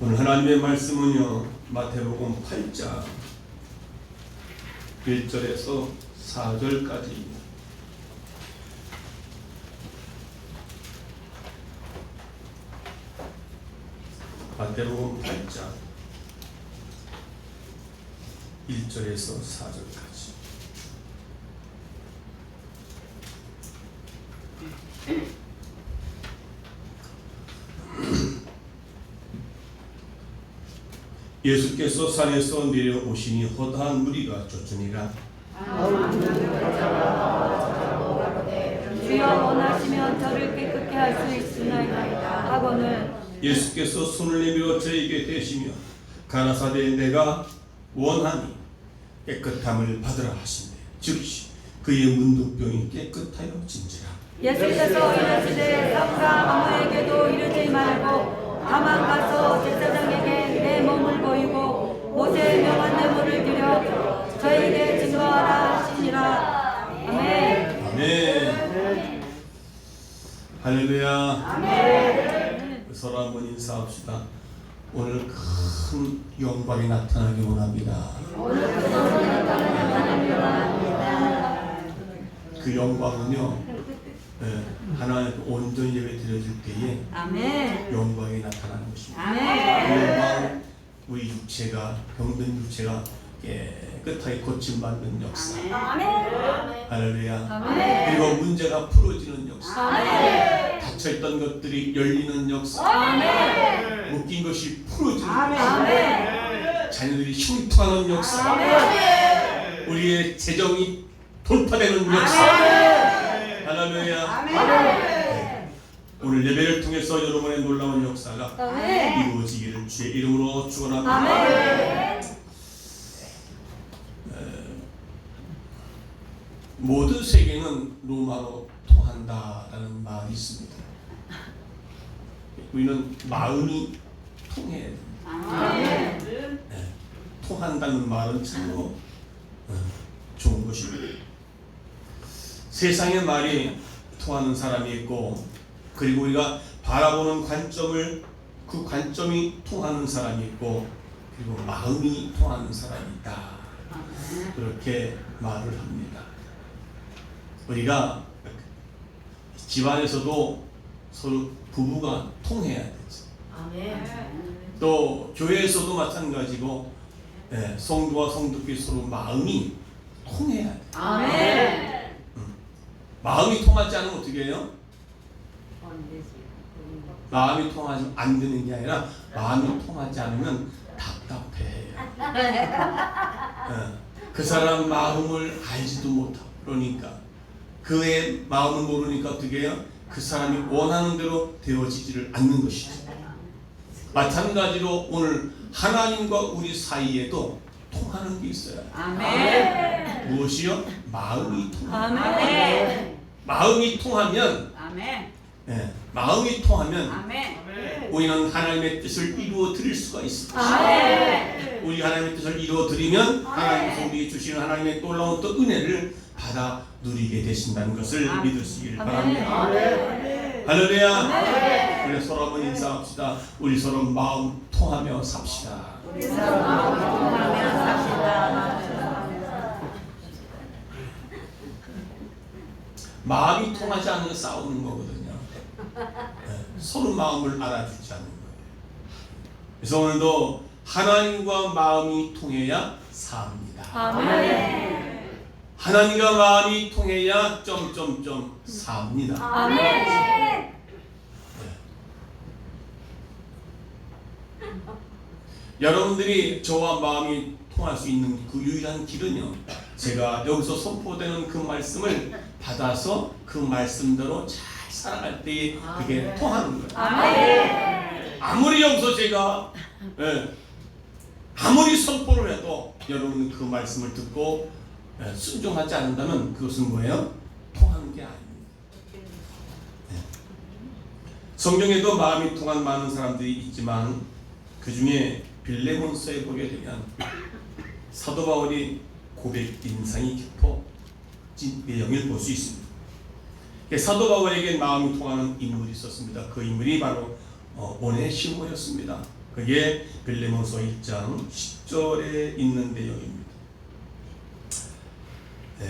오늘 하나님의 말씀은요, 마태복음 8장 1절에서 4절까지입니다. 마태복음 8장 1절에서 4절까지. 예수께서 산에서 내려오시니 허다한 무리가 쫓으니라. 주여 원하시면 저를 깨끗게 할 수 있으나이다 하고는 예수께서 손을 내밀어 저에게 대시며 가라사대 내가 원하니 깨끗함을 받으라 하시네. 즉시 그의 문둥병이 깨끗하여 진지라. 예수께서 이르시되 삼가 아무에게도 이르지 말고 다만 가서 제사장에게 내 몸을 보이고 모세의 명한 뇌물을 드려 저에게 증거하라 하시니라. 아멘. 아멘. 할렐루야. 아멘. 서로 한번 인사합시다. 오늘 큰 영광이 나타나기 원합니다. 그 영광은요, 하나님 온전히 예배 드려줄 때에 아멘. 영광이 나타나는 것입니다. 아멘. 그 영광, 우리 육체가, 병든 육체가 깨끗하게 고침받는 역사. 할렐루야. 아멘. 그리고 문제가 풀어지는 역사. 아멘. 닫혀있던 것들이 열리는 역사. 아멘. 묶인 것이 풀어지는 아멘. 역사. 아멘. 자녀들이 흉통하는 역사. 아멘. 우리의 재정이 돌파되는 역사. 할렐루야. 아멘. 오늘 예배를 통해서 여러분의 놀라운 역사가 아멘. 이루어지기를 주의 이름으로 축원합니다. 아멘. 모든 세계는 로마로 통한다라는 말이 있습니다. 우리는 마음이 통해야 됩니다. 아멘. 통한다는 말은 참으로 좋은 것입니다. 세상의 말이 통하는 사람이 있고, 그리고 우리가 바라보는 관점을, 그 관점이 통하는 사람이 있고, 그리고 마음이 통하는 사람이 있다. 그렇게 말을 합니다. 우리가 집안에서도 서로 부부가 통해야 되죠. 또 교회에서도 마찬가지고, 성도와 성도끼리 서로 마음이 통해야 돼요. 아멘. 마음이 통하지 않으면 어떻게 해요? 마음이 통하지 안 되는 게 아니라 마음이 통하지 않으면 답답해요. 그 사람 마음을 알지도 못하고, 그러니까 그의 마음을 모르니까 어떻게 해요? 그 사람이 원하는 대로 되어지지를 않는 것이죠. 마찬가지로 오늘 하나님과 우리 사이에도 통하는 게 있어요. 아멘. 무엇이요? 마음이 통합니다. 아멘. 마음이 통하면, 아멘. 마음이 통하면 아멘. 우리는 하나님의 뜻을 이루어 드릴 수가 있습니다. 아멘. 우리 하나님의 뜻을 이루어 드리면 하나님께서 우리에게 주시는 하나님의 놀라운 또 은혜를 받아 누리게 되신다는 것을 믿으시길 바랍니다. 할렐루야. 우리 서로 한번 인사합시다. 우리 서로 마음 통하며 삽시다. 마음이 통하지 않으면 싸우는 거거든요. 서로 마음을 알아주지 않는 거예요. 그래서 오늘도 하나님과 마음이 통해야 삽니다. 아멘. 하나님과 마음이 통해야 삽니다. 아멘. 여러분들이 저와 마음이 통할 수 있는 그 유일한 길은요, 제가 여기서 선포되는 그 말씀을 받아서 그 말씀대로 잘 살아갈 때에 그게 통하는 거예요. 아멘. 아무리 여기서 제가 아무리 선포를 해도 여러분은 그 말씀을 듣고 순종하지 않는다면 그것은 뭐예요? 통하는 게 아닙니다. 성경에도 마음이 통한 많은 사람들이 있지만 그 중에 빌레몬서에 보게 되면 사도 바울이 고백 인상이 깊어진 내용을 볼 수 있습니다. 사도 바울에게 마음이 통하는 인물이 있었습니다. 그 인물이 바로 오네시모였습니다. 그게 빌레몬서 1장 10절에 있는 내용입니다.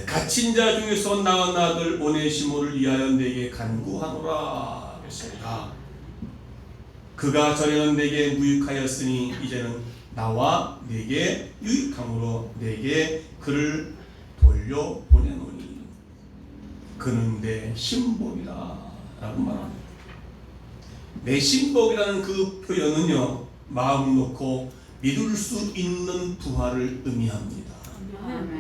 갇힌 자 중에서 낳은 아들 오네시모를 위하여 내게 간구하노라 했습니다. 그가 전에는 내게 무익하였으니 이제는 나와 내게 유익함으로 내게 그를 돌려보내노니 그는 내 신복이라 라고 말합니다. 내 신복이라는 그 표현은요, 마음 놓고 믿을 수 있는 부활을 의미합니다.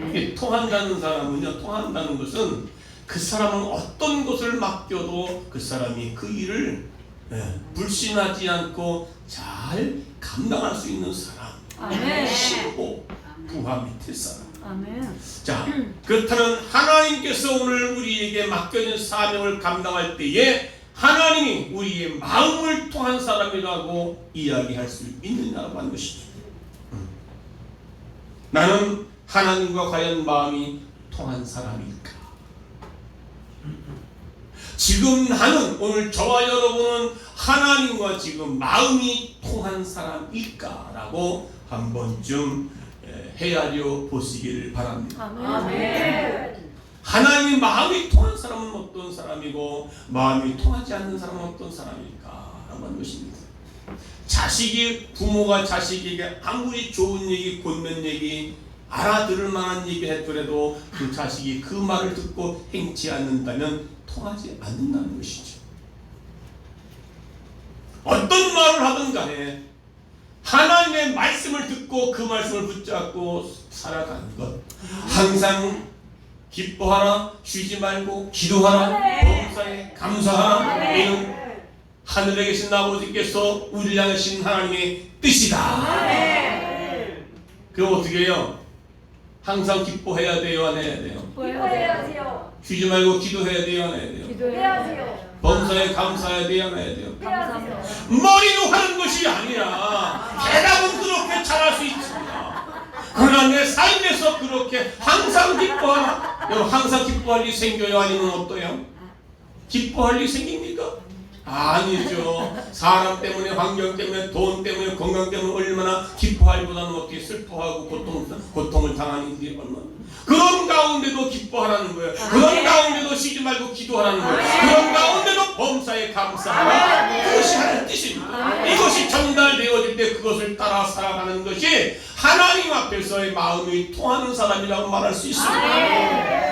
이게 통한다는 사람은요, 통한다는 것은 그 사람은 어떤 것을 맡겨도 그 사람이 그 일을 불신하지 않고 잘 감당할 수 있는 사람. 신복, 부활 밑에 사람. 아멘. 자, 그렇다면 하나님께서 오늘 우리에게 맡겨진 사명을 감당할 때에 하나님이 우리의 마음을 통한 사람이라고 이야기할 수 있느냐고 하는 것이죠. 나는 하나님과 과연 마음이 통한 사람일까? 지금 나는, 오늘 저와 여러분은 하나님과 지금 마음이 통한 사람일까? 라고 한 번쯤 헤아려 보시기를 바랍니다. 아멘. 하나님의 마음이 통한 사람은 어떤 사람이고 마음이 통하지 않는 사람은 어떤 사람일까? 라고 하는 것입니다. 부모가 자식에게 아무리 좋은 얘기, 권면 얘기, 알아들을 만한 얘기 했더라도 그 자식이 그 말을 듣고 행치 않는다면 통하지 않는다는 것이죠. 어떤 말을 하든 간에 하나님의 말씀을 듣고 그 말씀을 붙잡고 살아가는 것, 항상 기뻐하라, 쉬지 말고 기도하라, 범사에 감사하라. 이는 하늘에 계신 아버지께서 우리를 향하신 하나님의 뜻이다. 그럼 어떻게 해요? 항상 기뻐해야 돼요, 안 해야 돼요? 기도해야지요. 쉬지 말고 기도해야 돼요, 안 해야 돼요? 기도해야지요. 범사에 감사해야 돼요, 안 해야 돼요? 감사합니다. 머리로 하는 것이 아니라 대답은 그렇게 잘할 수 있습니다. 그러나 내 삶에서 그렇게 항상 기뻐하라. 여러분, 항상 기뻐할 일 생겨요? 아니면 어때요? 기뻐할 일 생깁니까? 아니죠. 사람 때문에, 환경 때문에, 돈 때문에, 건강 때문에 얼마나 기뻐하기보다는 어떻게 슬퍼하고 고통을 당하는 게 얼마나. 그런 가운데도 기뻐하라는 거예요. 그런 가운데도 쉬지 말고 기도하라는 거예요. 그런 가운데도 범사에 감사하라. 그것이 하나님의 뜻입니다. 이것이 전달되어질 때 그것을 따라 살아가는 것이 하나님 앞에서의 마음이 통하는 사람이라고 말할 수 있습니다.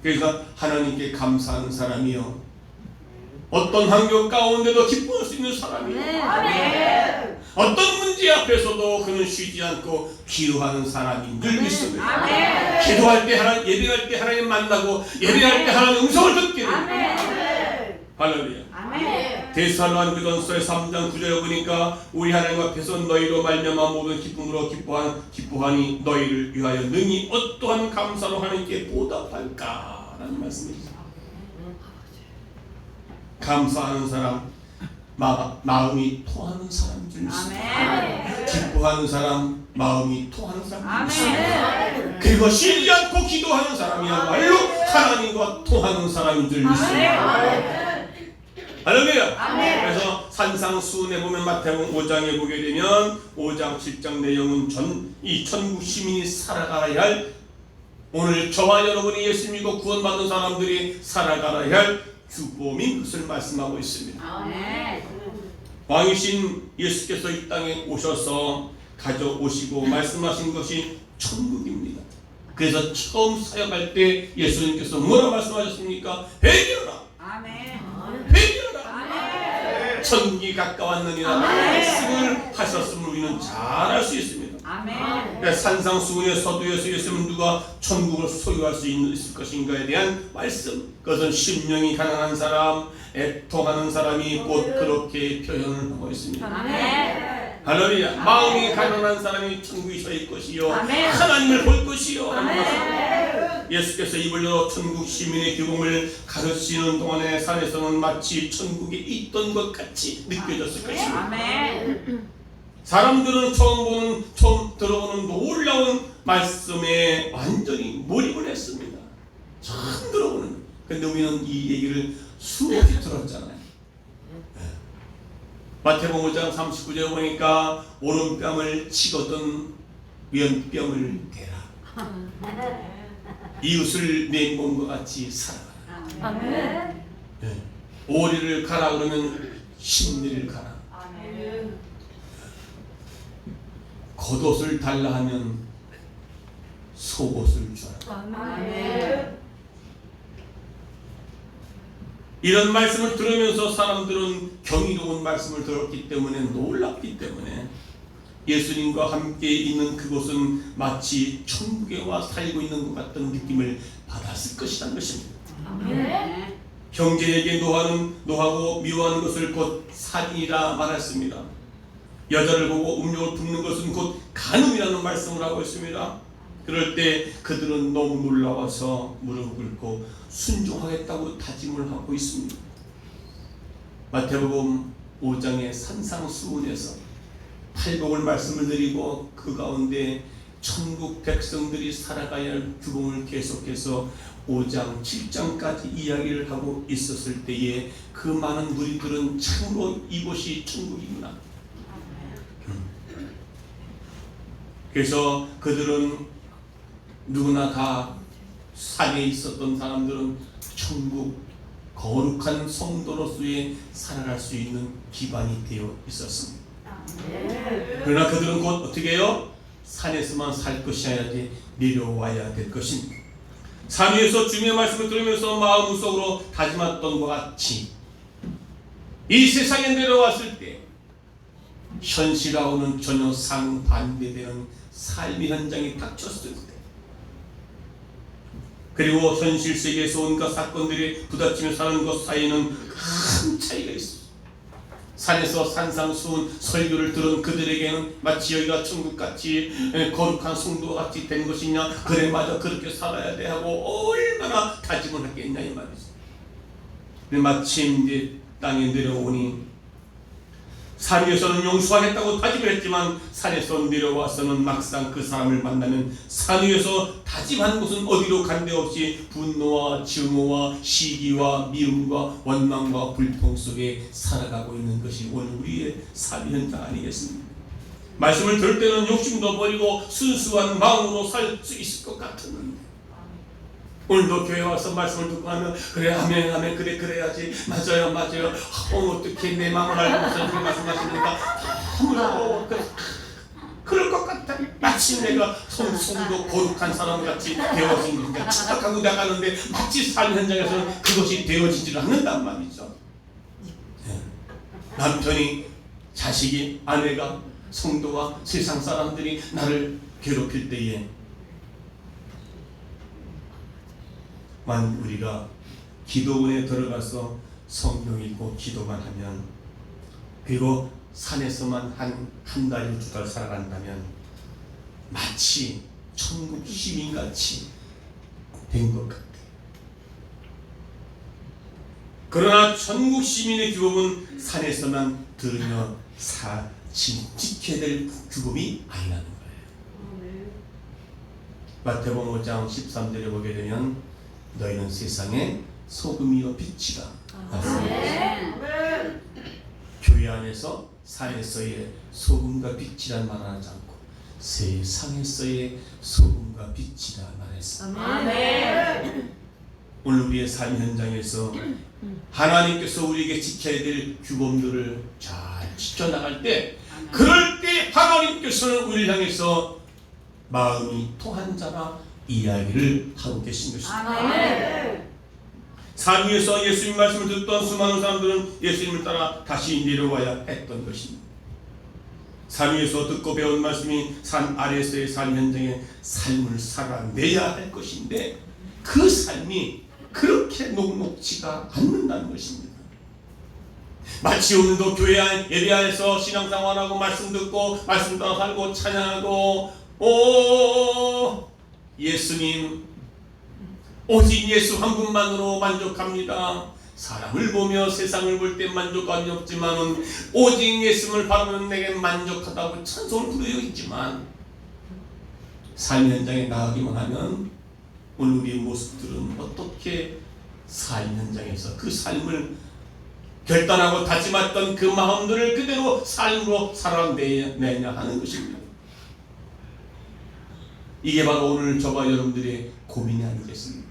그래서 하나님께 감사하는 사람이요, 어떤 환경 가운데도 기뻐할 수 있는 사람이요, 어떤 문제 앞에서도 그는 쉬지 않고 기도하는 사람이 늘 믿습니다. 기도할 때 하나님, 예배할 때 하나님 만나고 예배할 때 하나님 음성을 듣게 됩니다. 할렐루야. 데살로니가전서의 3장 9절에 보니까 우리 하나님 앞에서 너희로 말미암아 모든 기쁨으로 기뻐하니 너희를 위하여 능히 어떠한 감사로 하나님께 보답할까라는 말씀입니다. 감사하는 사람, 마음이 통하는 사람인 줄 믿습니다. 기뻐하는 사람, 마음이 통하는 사람인 줄 믿습니다. 그리고 쉬지 않고 기도하는 사람이야말로 하나님과 통하는 사람인 줄 믿습니다. 할렐루야. 그래서 산상수훈에 보면 마태복음 5장에 보게 되면 5장 7장 내용은 이 천국 시민이 살아가야 할, 오늘 저와 여러분이 예수 믿고 구원받은 사람들이 살아가야 할 규범인 것을 말씀하고 있습니다. 왕이신 예수께서 이 땅에 오셔서 가져오시고 말씀하신 것이 천국입니다. 그래서 처음 사역할 때 예수님께서 뭐라 말씀하셨습니까? 회개하라. 회개하라. 천국이 가까웠느니라 말씀을 하셨음을 우리는 잘 알 수 있습니다. 산상수훈의 서두에서 예수님은 누가 천국을 소유할 수 있을 것인가에 대한 말씀, 그것은 심령이 가난한 사람, 애통하는 사람이 곧 그렇게 표현을 하고 있습니다. 할렐루야. 마음이 가난한 사람이 천국에 설 것이요, 하나님을 볼 것이요. 예수께서 입을 열어 천국 시민의 규범을 가르치는 동안에 산에서는 마치 천국에 있던 것 같이 느껴졌을 것입니다. 사람들은 처음 들어보는 놀라운 말씀에 완전히 몰입을 했습니다. 처음 들어보는. 근데 우리는 이 얘기를 수없이 들었잖아요. 마태복음 5장 39절에 보니까 오른뺨을 치거든 왼뺨을 대라. 이웃을 내 몸과 같이 사랑하라. 아멘. 네. 오리를 가라 그러면 심리를 가라. 아멘. 겉옷을 달라 하면 속옷을 주라. 아멘. 이런 말씀을 들으면서 사람들은 경이로운 말씀을 들었기 때문에 놀랍기 때문에 예수님과 함께 있는 그곳은 마치 천국에 와 살고 있는 것 같은 느낌을 받았을 것이라는 것입니다. 아멘. 형제에게 노하고 미워하는 것을 곧 살인이라 말했습니다. 여자를 보고 음욕을 품는 것은 곧 간음이라는 말씀을 하고 있습니다. 그럴 때 그들은 너무 놀라워서 무릎을 꿇고 순종하겠다고 다짐을 하고 있습니다. 마태복음 5장의 산상수훈에서 팔복을 말씀을 드리고 그 가운데 천국 백성들이 살아가야 할 규범을 계속해서 5장 7장까지 이야기를 하고 있었을 때에 그 많은 무리들은 참으로 이곳이 천국이구나. 그래서 그들은 누구나 다 산에 있었던 사람들은 천국 거룩한 성도로서의 살아갈 수 있는 기반이 되어 있었습니다. 그러나 그들은 곧 어떻게 해요? 산에서만 살 것이 아니라 내려와야 될 것입니다. 산 위에서 주님의 말씀을 들으면서 마음속으로 다짐했던 것 같이 이 세상에 내려왔을 때 현실하고는 전혀 상반대되는 삶의 현장이 닥쳤을 때, 그리고 현실 세계에서 온갖 사건들이 부딪히며 사는 것 사이에는 큰 차이가 있습니다. 산에서 산상수훈 설교를 들은 그들에게는 마치 여기가 천국같이 거룩한 성도와 같이 된 것이냐, 그래 맞아 그렇게 살아야 돼 하고 얼마나 다짐을 하겠냐 이 말이죠. 마침 이제 땅에 내려오니 산 위에서는 용서하겠다고 다짐을 했지만 산에서 내려와서는 막상 그 사람을 만나면 산 위에서 다짐한 곳은 어디로 간데없이 분노와 증오와 시기와 미움과 원망과 불평 속에 살아가고 있는 것이 오늘 우리의 삶 현장 아니겠습니까? 말씀을 들을 때는 욕심도 버리고 순수한 마음으로 살 수 있을 것 같았는데 오늘도 교회 와서 말씀을 듣고 하면 그래 아멘 아멘 그래 그래야지 맞아요 어떻게 내 마음을 알고서 그렇게 말씀하시니까 너무나 그럴 것 같아. 마치 내가 성도 거룩한 사람같이 되어진 건가 착각하고 나가는데 마치 삶 현장에서는 그것이 되어지질 않는단 말이죠. 남편이 자식이 아내가 성도와 세상 사람들이 나를 괴롭힐 때에 만 우리가 기도원에 들어가서 성경 읽고 기도만 하면, 그리고 산에서만 한 달이 2달 살아간다면 마치 천국 시민같이 된 것 같아요. 그러나 천국 시민의 규범은 산에서만 들으며 지켜야 될 규범이 아니라는 거예요. 마태복음 5장 13절에 보게 되면 너희는 세상의 소금이요 빛이다. 교회 안에서 산에서의 소금과 빛이란 말을 하지 않고 세상에서의 소금과 빛이라 말했습니다. 오늘 우리의 삶 현장에서 하나님께서 우리에게 지켜야 될 규범들을 잘 지켜나갈 때, 그럴 때 하나님께서는 우리를 향해서 마음이 통한 자라 이야기를 하고 계신 것입니다. 산 위에서 예수님 말씀을 듣던 수많은 사람들은 예수님을 따라 다시 내려와야 했던 것입니다. 산 위에서 듣고 배운 말씀이 산 아래에서의 삶 현장에 삶을 살아내야 할 것인데 그 삶이 그렇게 녹록지가 않는다는 것입니다. 마치 오늘도 교회 안 예배 안에서 신앙생활하고 말씀 듣고 말씀 따라 살고 찬양하고 예수님 오직 예수 한 분만으로 만족합니다. 사람을 보며 세상을 볼 때 만족감이 없지만은 오직 예수를 바라보는 내게 만족하다고 찬송을 부르고 있지만 삶 현장에 나가기만 하면 오늘 우리의 모습들은 어떻게 삶 현장에서 그 삶을 결단하고 다짐했던 그 마음들을 그대로 삶으로 살아내야 하는 것입니다. 이게 바로 오늘 저와 여러분들의 고민이 아니겠습니까?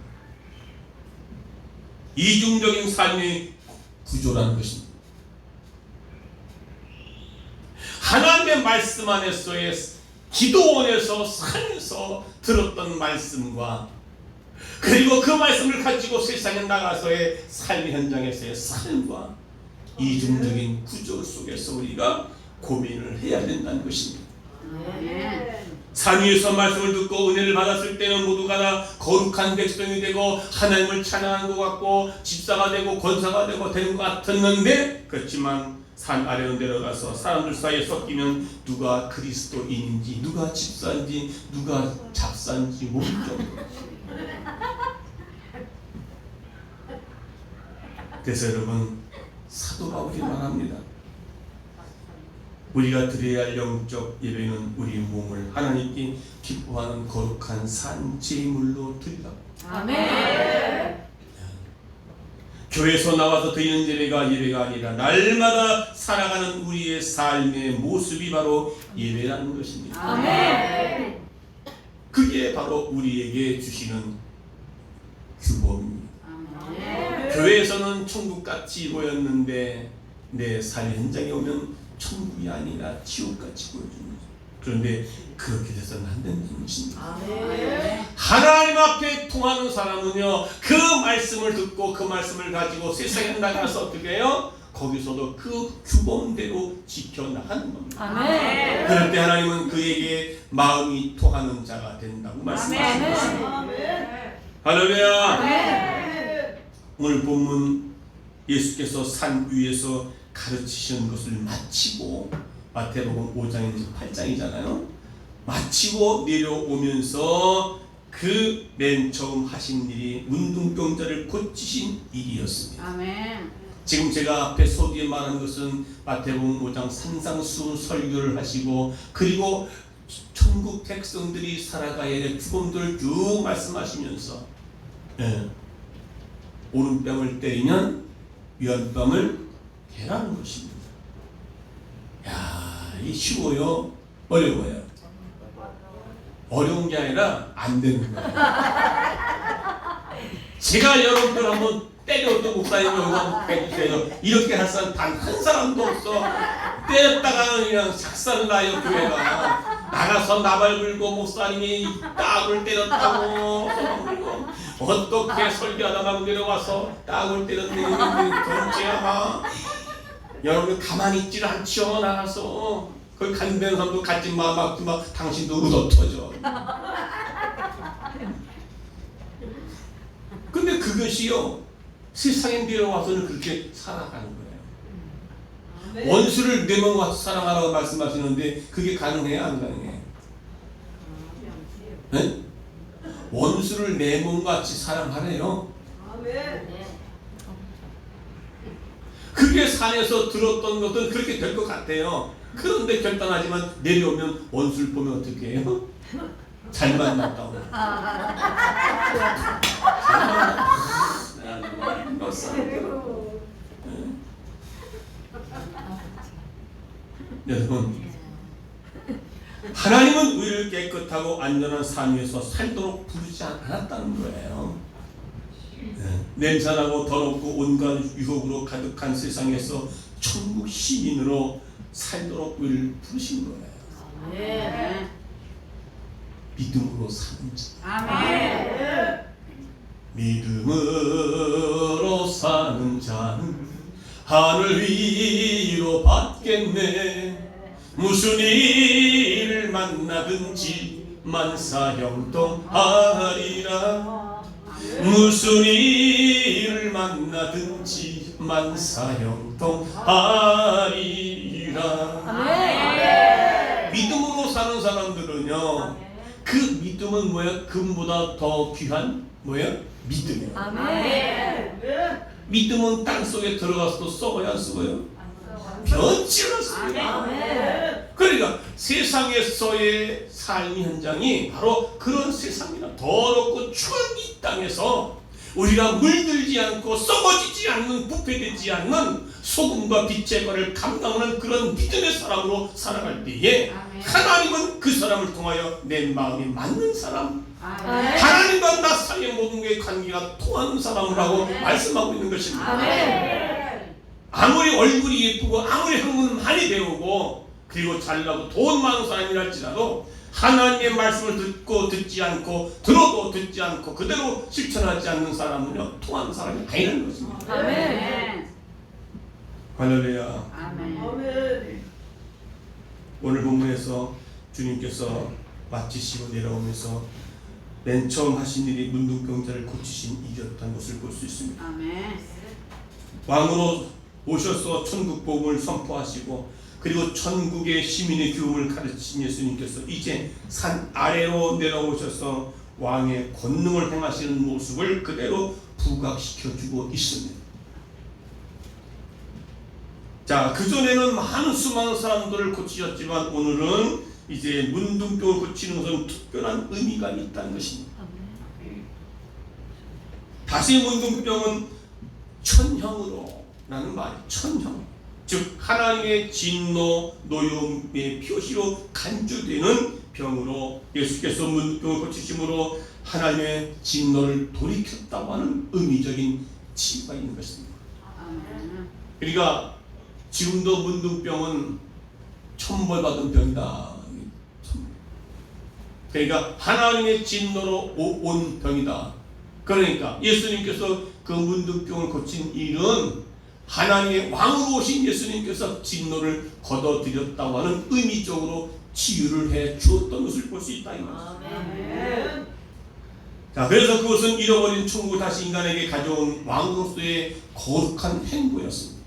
이중적인 삶의 구조라는 것입니다. 하나님의 말씀 안에서의 기도원에서 살면서 들었던 말씀과 그리고 그 말씀을 가지고 세상에 나가서의 삶의 현장에서의 삶과 이중적인 구조 속에서 우리가 고민을 해야 된다는 것입니다. 산 위에서 말씀을 듣고 은혜를 받았을 때는 모두가 다 거룩한 백성이 되고 하나님을 찬양하는 것 같고 집사가 되고 권사가 되고 되는 것 같았는데, 그렇지만 산 아래로 내려가서 사람들 사이에 섞이면 누가 그리스도인인지 누가 집사인지 누가 잡사인지 모를 정도로. 그래서 여러분, 사도 바울이 말합니다. 우리가 드려야 할 영적 예배는 우리 몸을 하나님께 기뻐하는 거룩한 산 제물로 드리라. 아멘. 교회에서 나와서 드리는 예배가 아니라 날마다 살아가는 우리의 삶의 모습이 바로 예배라는 것입니다. 아멘. 그게 바로 우리에게 주시는 규범입니다. 아멘. 교회에서는 천국같이 보였는데 내 삶 현장에 오면 천국이 아니라 지옥같이 보여줍니다. 그런데 그렇게 돼서는 안 된다는 것입니다. 아멘. 하나님 앞에 통하는 사람은요, 그 말씀을 듣고 그 말씀을 가지고 세상에 나가서 어떻게 해요? 거기서도 그 규범대로 지켜나가는 겁니다. 아멘. 그럴 때 하나님은 그에게 마음이 통하는 자가 된다고 말씀하시는 것입니다. 할렐루야. 아멘. 오늘 본문 예수께서 산 위에서 가르치시는 것을 마치고, 마태복음 5장이 8장이잖아요. 마치고 내려오면서 그 맨 처음 하신 일이 문둥병자를 고치신 일이었습니다. 아멘. 지금 제가 앞에 소뒤에 말한 것은 마태복음 5장 산상수훈 설교를 하시고, 그리고 천국 백성들이 살아가야 될 규범들을 쭉 말씀하시면서, 오른뺨을 때리면 왼뺨을 대라는 것입니다. 야, 이 쉬워요? 어려워요? 어려운 게 아니라 안 되는 거예요. 제가 여러분들 한번 때려도 목사님 여기서 해주세요. 이렇게 할 사람 단 한 사람도 없어. 때렸다가는 그냥 작살 나요. 교회가 나가서 나발 불고 목사님이 딱을 때렸다고 어떻게 설교하다가 내려와서 딱을 때렸네. 둘째야, 여러분 가만히 있질 않죠. 나가서 거기 간다는 사람도 같이 막 당신도 웃어 터져. 근데 그것이요, 세상에 내려와서는 그렇게 살아가는 거예요. 원수를 내 몸 와서 사랑하라고 말씀하시는데 그게 가능해요? 안 가능해요? 네? 원수를 내 몸같이 사랑하래요. 그게 산에서 들었던 것은 그렇게 될 것 같아요. 그런데 결단하지만 내려오면 원수를 보면 어떻게 해요? 잘 만났다고. 여러분, 하나님은 우리를 깨끗하고 안전한 삶 위에서 살도록 부르지 않았다는 거예요. 냄새나고 더럽고 온갖 유혹으로 가득한 세상에서 천국 시민으로 살도록 우리를 부르신 거예요. 믿음으로 사는 자. 아멘. 믿음으로 사는 자는 하늘 위로 받겠네. 무슨 일을 만나든지 만사형통하리라. 무슨 일을 만나든지 만사형통하리라. 아멘. 믿음으로 사는 사람들은요, 그 믿음은 뭐야? 금보다 더 귀한 뭐야? 믿음이에요. 아멘. 믿음은 땅속에 들어가서도 썩어야 안 썩어요? 변치 않습니다. 아멘. 그러니까 세상에서의 삶 현장이 바로 그런 세상이나 더럽고 추운 이 땅에서 우리가 물들지 않고 썩어지지 않는, 부패되지 않는 소금과 빛의 거를 감당하는 그런 믿음의 사람으로 살아갈 때에 하나님은 그 사람을 통하여 내 마음이 맞는 사람, 하나님과 나 사이의 모든 게 관계가 통하는 사람이라고 말씀하고 있는 것입니다. 아무리 얼굴이 예쁘고 아무리 한국은 많이 배우고 그리고 잘나고 돈 많은 사람이랄지라도 하나님의 말씀을 듣고 듣지 않고 들어도 듣지 않고 그대로 실천하지 않는 사람은요 통하는 사람이 아니라는 것입니다. 아멘. 할렐루야. 아멘. 오늘 본문에서 주님께서 마치시고 내려오면서 맨 처음 하신 일이 문둥병자를 고치신 일이었다는 것을 볼 수 있습니다. 아멘. 왕으로 오셔서 천국 복음을 선포하시고 그리고 천국의 시민의 교훈을 가르치신 예수님께서 이제 산 아래로 내려오셔서 왕의 권능을 행하시는 모습을 그대로 부각시켜주고 있습니다. 자, 그전에는 많은 수많은 사람들을 고치셨지만 오늘은 이제 문둥병을 고치는 것은 특별한 의미가 있다는 것입니다. 다시 문둥병은 천형으로 라는 말이 천형, 즉 하나님의 진노, 노여움의 표시로 간주되는 병으로 예수께서 문둥병을 고치심으로 하나님의 진노를 돌이켰다고 하는 의미적인 치유가 있는 것입니다. 그러니까 지금도 문둥병은 천벌받은 병이다. 그러니까 하나님의 진노로 온 병이다. 그러니까 예수님께서 그 문둥병을 고친 일은 하나님의 왕으로 오신 예수님께서 진노를 걷어들였다고 하는 의미적으로 치유를 해 주었던 것을 볼 수 있다 이 말입니다. 자, 그래서 그것은 잃어버린 천국을 다시 인간에게 가져온 왕으로서의 거룩한 행보였습니다.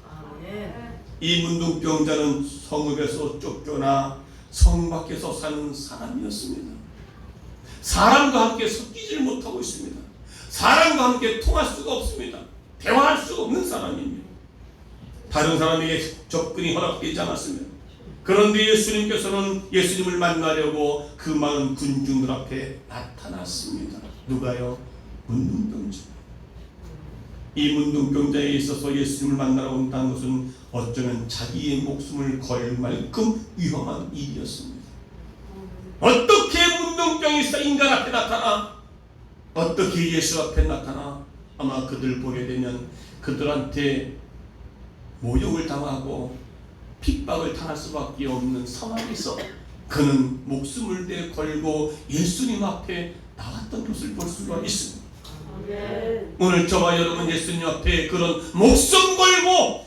이 문둥병자는 성읍에서 쫓겨나 성 밖에서 사는 사람이었습니다. 사람과 함께 섞이질 못하고 있습니다. 사람과 함께 통할 수가 없습니다. 대화할 수가 없는 사람입니다. 다른 사람에게 접근이 허락되지 않았습니다. 그런데 예수님께서는 예수님을 만나려고 그 많은 군중들 앞에 나타났습니다. 누가요? 문둥병자. 이 문둥병자에 있어서 예수님을 만나러 온다는 것은 어쩌면 자기의 목숨을 걸 만큼 위험한 일이었습니다. 어떻게 문둥병이 있어 인간 앞에 나타나? 어떻게 예수 앞에 나타나? 아마 그들 보게 되면 그들한테 모욕을 당하고 핍박을 당할 수밖에 없는 상황에서 그는 목숨을 걸고 예수님 앞에 나왔던 것을 볼 수가 있습니다. 오늘 저와 여러분 예수님 앞에 그런 목숨 걸고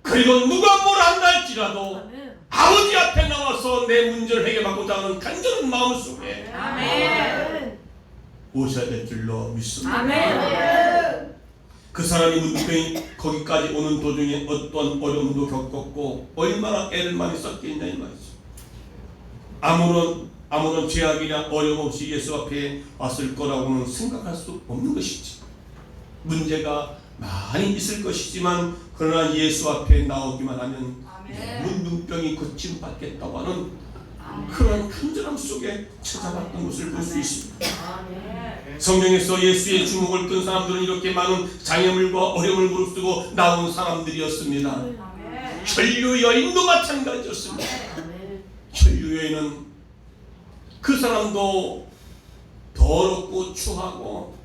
그리고 누가 뭐라 한다 할지라도 아버지 앞에 나와서 내 문제를 해결받고자 하는 간절한 마음 속에 오셔야 될 줄로 믿습니다. 그 사람이 문둥병이 거기까지 오는 도중에 어떤 어려움도 겪었고 얼마나 애를 많이 썼겠냐 이 말이죠. 아무런 죄악이나 어려움 없이 예수 앞에 왔을 거라고는 생각할 수 없는 것이지. 문제가 많이 있을 것이지만 그러나 예수 앞에 나오기만 하면 문둥병이 고침받겠다고 하는 그런 간절함 속에 찾아왔던 것을 볼 수 있습니다. 성경에서 예수의 주목을 끈 사람들은 이렇게 많은 장애물과 어려움을 무릅쓰고 나온 사람들이었습니다. 혈류 여인도 마찬가지였습니다. 혈류 여인은 그 사람도 더럽고 추하고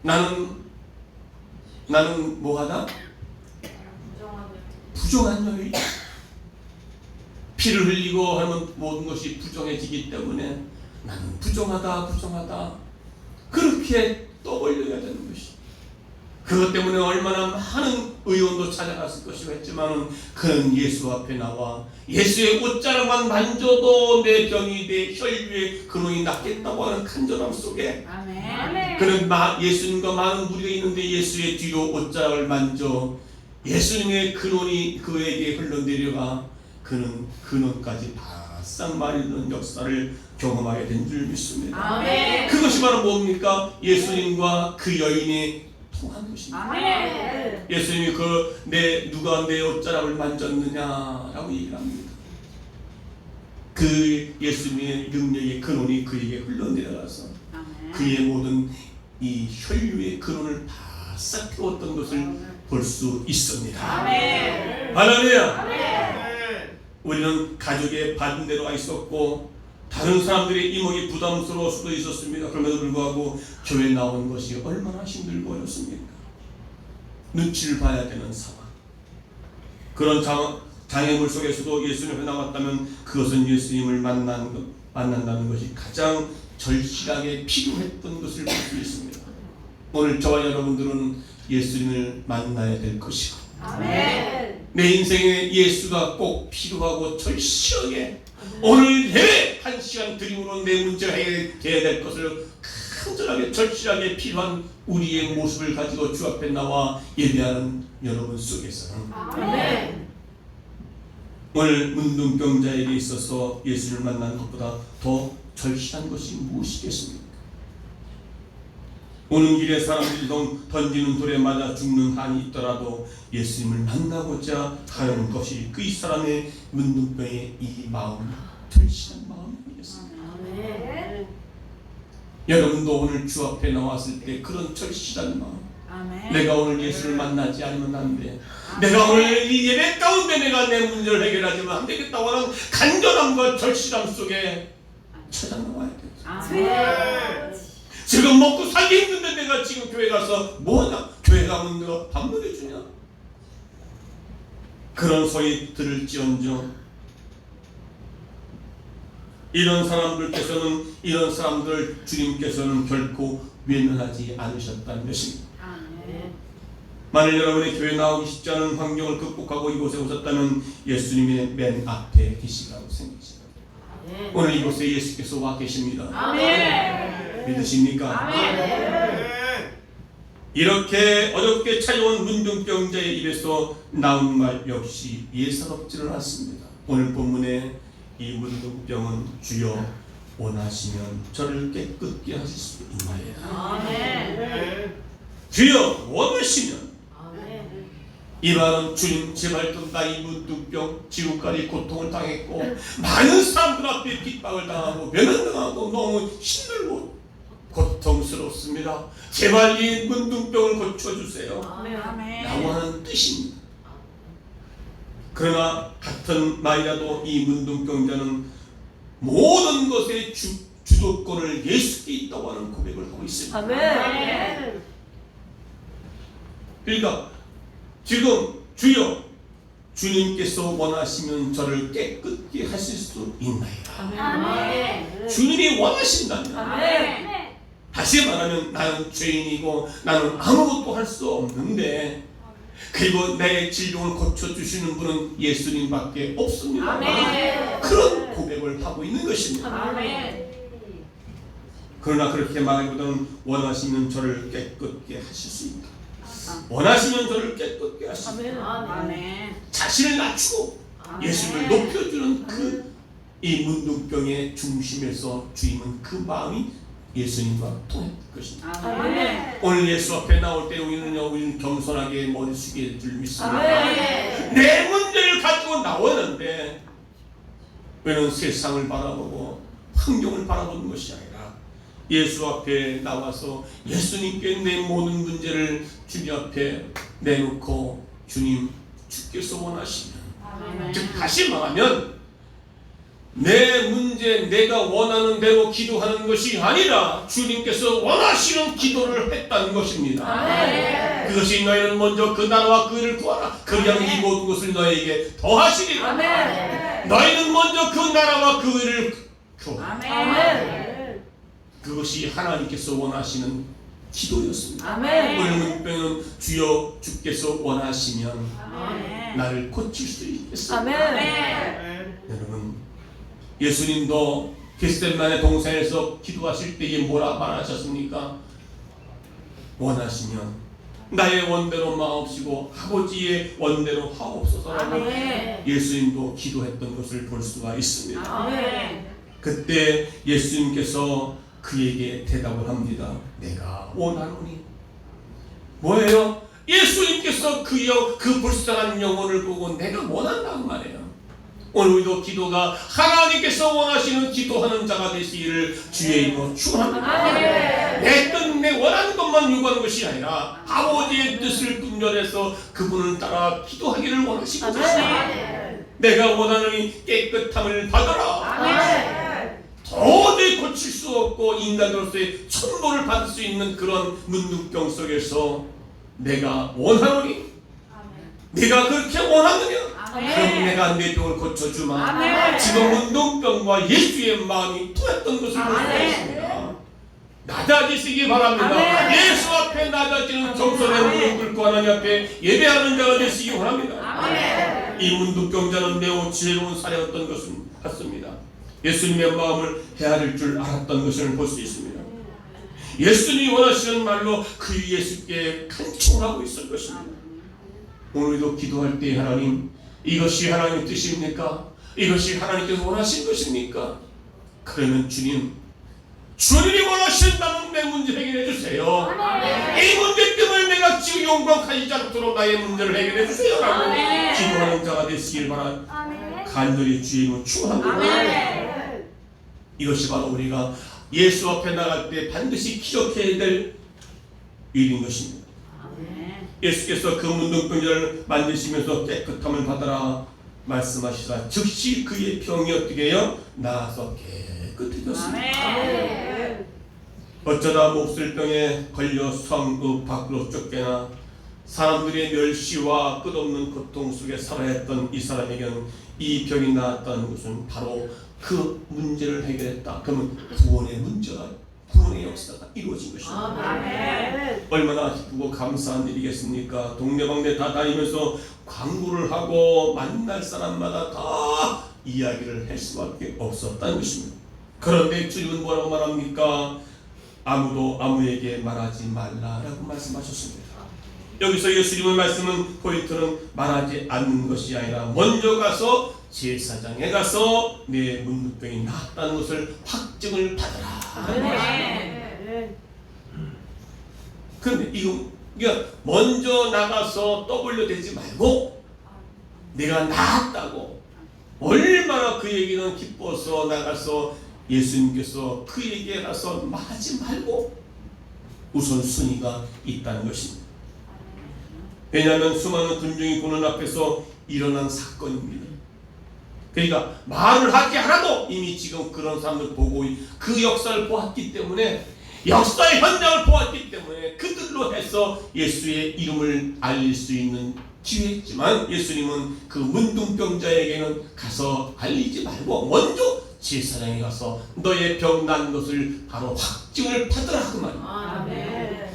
나는 뭐하다? 부정한 여인. 피를 흘리고 하면 모든 것이 부정해지기 때문에 나는 부정하다 그렇게 떠벌려야 되는 것이. 그것 때문에 얼마나 많은 의원도 찾아갔을 것이고 했지만 그는 예수 앞에 나와 예수의 옷자락만 만져도 내 병이 내 혈류의 근원이 낫겠다고 하는 간절함 속에 그는 예수님과 많은 무리가 있는데 예수의 뒤로 옷자락을 만져 예수님의 근원이 그에게 흘러내려가 그는 근원까지 바싹 마르는 역사를 경험하게 된 줄 믿습니다. 그것이 바로 뭡니까? 예수님과 그 여인이 통한 것입니다. 예수님이 누가 내 옷자락을 만졌느냐라고 얘기를 합니다. 그 예수님의 능력의 근원이 그에게 흘러내려가서 그의 모든 이 혈류의 근원을 바싹 태웠던 것을 볼 수 있습니다. 아멘. 할렐루야. 아멘. 우리는 가족의 반대로 있었고 다른 사람들의 이목이 부담스러울 수도 있었습니다. 그럼에도 불구하고 교회 나온 것이 얼마나 힘들고 어렵습니까? 눈치를 봐야 되는 상황. 그런 장애물 속에서도 예수님을 나왔다면 그것은 예수님을 만난다는 것이 가장 절실하게 필요했던 것을 볼 수 있습니다. 오늘 저와 여러분들은 예수님을 만나야 될 것이고 아멘. 내 인생에 예수가 꼭 필요하고 절실하게 오늘 예배 1시간 드림으로 내 문제가 해결돼야 될 것을 간절하게 절실하게 필요한 우리의 모습을 가지고 주 앞에 나와 예배하는 여러분 속에서는 아멘. 오늘 문둥병자에게 있어서 예수를 만나는 것보다 더 절실한 것이 무엇이겠습니까? 오는 길에 사람들이 던지는 돌에 맞아 죽는 한이 있더라도 예수님을 만나고자 하는 것이 그 이 사람의 문둥병의 이 마음, 절실한 마음이겠습니다. 아멘. 여러분도 오늘 주 앞에 나왔을 때 그런 절실한 마음, 아멘. 내가 오늘 예수를 만나지 않으면 안 돼. 내가 오늘 이 예배 가운데 내가 내 문제를 해결하지만 안 되겠다고 하는 간절함과 절실함 속에 찾아나와야 돼. 아멘. 지금 먹고 살기 힘든데 내가 지금 교회 가서 뭐하냐? 교회 가면 내가 밥 먹여주냐? 그런 소리 들을지언정 이런 사람들 주님께서는 결코 외면하지 않으셨다는 것입니다. 아멘. 만일 여러분의 교회 나오기 쉽지 않은 환경을 극복하고 이곳에 오셨다면 예수님의 맨 앞에 계시라고 생각하십니다. 오늘 이곳에 예수께서 와 계십니다. 아멘. 믿으십니까? 아멘. 이렇게 어렵게 찾아온 문둥병자의 입에서 나온 말 역시 예사롭지는 않습니다. 오늘 본문에 이 문둥병은 주여 원하시면 저를 깨끗게 하실 수 있나요? 아멘. 주여 원하시면. 아멘. 이 말은 주님 제발 좀 나 이 문둥병 지옥까지 고통을 당했고 많은 사람들 앞에 핍박을 당하고 면허당하고 너무 힘들고 고통스럽습니다. 제발 이 문둥병을 고쳐주세요 아멘. 라고 하는 뜻입니다. 그러나 같은 말이라도 이 문둥병자는 모든 것의 주도권을 예수께 있다고 하는 고백을 하고 있습니다. 아멘. 그러니까 지금 주여 주님께서 원하시면 저를 깨끗게 하실 수 있나이다. 아멘. 주님이 원하신다면 아멘. 다시 말하면 나는 죄인이고 나는 아무것도 할 수 없는데 그리고 내 질병을 고쳐주시는 분은 예수님밖에 없습니다. 아멘. 그런 고백을 하고 있는 것입니다. 아멘. 그러나 그렇게 말하기보다는 원하시면 저를 깨끗게 하실 수 있다. 원하시면 저를 깨끗게 하실 수 있다. 아멘. 자신을 낮추고 예수를 높여주는 그 이 문둥병의 중심에서 주님은 그 마음이 예수님과 통했던 것입니다. 아멘. 오늘 예수 앞에 나올 때 우리는 겸손하게 머리 숙일 줄 믿습니다. 아멘. 내 문제를 가지고 나오는데 왜냐면 세상을 바라보고 환경을 바라보는 것이 아니라 예수 앞에 나와서 예수님께 내 모든 문제를 주님 앞에 내놓고 주님 주께서 원하시면 즉 다시 말하면 내 문제 내가 원하는 대로 기도하는 것이 아니라 주님께서 원하시는 기도를 했다는 것입니다. 아멘. 그것이 너희는 먼저 그 나라와 그 일을 구하라. 그리하면 이 모든 것을 너희에게 더하시리라. 아멘. 너희는 먼저 그 나라와 그 일을 구하라. 아멘. 그것이 하나님께서 원하시는 기도였습니다. 아멘. 오늘 문병은 주여 주께서 원하시면 아멘. 나를 고칠 수 있겠습니다. 아멘. 여러분 예수님도 겟세마네 동산에서 기도하실 때에 뭐라 말하셨습니까? 원하시면 나의 원대로 마옵시고 아버지의 원대로 하옵소서라고 아멘. 예수님도 기도했던 것을 볼 수가 있습니다. 아멘. 그때 예수님께서 그에게 대답을 합니다. 내가 원하노니. 뭐예요? 예수님께서 그 불쌍한 영혼을 보고 내가 원한다는 말이에요. 오늘도 기도가 하나님께서 원하시는 기도하는 자가 되시기를 주의 이름으로 축원합니다. 내 뜻, 내 원하는 것만 요구하는 것이 아니라 아버지의 뜻을 분별해서 그분을 따라 기도하기를 원하시거든요. 내가 원하는 이 깨끗함을 받아라. 도저히 고칠 수 없고 인간으로서의 천벌을 받을 수 있는 그런 문둥병 속에서 내가 원하노니, 네가 그렇게 원하느냐? 그럼 내가 내 병을 고쳐주마. 지금 문둥병과 예수의 마음이 통했던 것을 볼 수 있습니다. 낮아지시기 바랍니다. 예수 앞에 낮아지는 겸손의 무릎 꿇고 하나님 앞에 예배하는 자가 되시기 바랍니다. 이 문둥병자는 매우 지혜로운 사례였던 것은 같습니다. 예수님의 마음을 헤아릴 줄 알았던 것을 볼 수 있습니다. 예수님이 원하시는 말로 그 예수께 간청하고 있을 것입니다. 오늘도 기도할 때 하나님, 이것이 하나님의 뜻입니까? 이것이 하나님께서 원하신 것입니까? 그러면 주님이 원하신다면 내 문제 해결해 주세요. 이 문제 때문에 내가 지금 영광 가지지 않도록 나의 문제를 해결해 주세요 라고 기도하는 자가 되시길 바랍니다. 간절히 주의 이름으로 축원합니다. 이것이 바로 우리가 예수 앞에 나갈 때 반드시 기억해야 될 일인 것입니다. 예수께서 그 문둥병자를 만드시면서 깨끗함을 받아라 말씀하시사 즉시 그의 병이 어떻게 해요? 나아서 깨끗해졌습니다. 어쩌다 몹쓸 병에 걸려 성읍 밖으로 쫓겨나 사람들의 멸시와 끝없는 고통 속에 살아야 했던 이 사람에게는 이 병이 나았다는 것은 바로 그 문제를 해결했다. 그러면 구원의 문제가, 구원의 역사가 이루어진 것입니다. 얼마나 기쁘고 감사한 일이겠습니까? 동네방네 다 다니면서 광고를 하고 만날 사람마다 다 이야기를 할 수밖에 없었다는 것입니다. 그런데 주님은 뭐라고 말합니까? 아무도 아무에게 말하지 말라라고 말씀하셨습니다. 여기서 예수님의 말씀은 포인트는 말하지 않는 것이 아니라 먼저 가서 제사장에 가서 내 문둥병이 나았다는 것을 확증을 받아라. 그런데 이거 먼저 나가서 떠벌려대지 말고 내가 나았다고 얼마나 그 얘기는 기뻐서 나가서 예수님께서 그 얘기에 가서 말하지 말고 우선 순위가 있다는 것입니다. 왜냐하면 수많은 군중이 보는 앞에서 일어난 사건입니다. 그러니까 말을 하지 않아도 이미 지금 그런 사람들 보고 그 역사를 보았기 때문에, 역사의 현장을 보았기 때문에 그들로 해서 예수의 이름을 알릴 수 있는 기회였지만 예수님은 그 문둥병자에게는 가서 알리지 말고 먼저 제사장에 가서 너의 병 난 것을 바로 확증을 받으라 그 말입니다.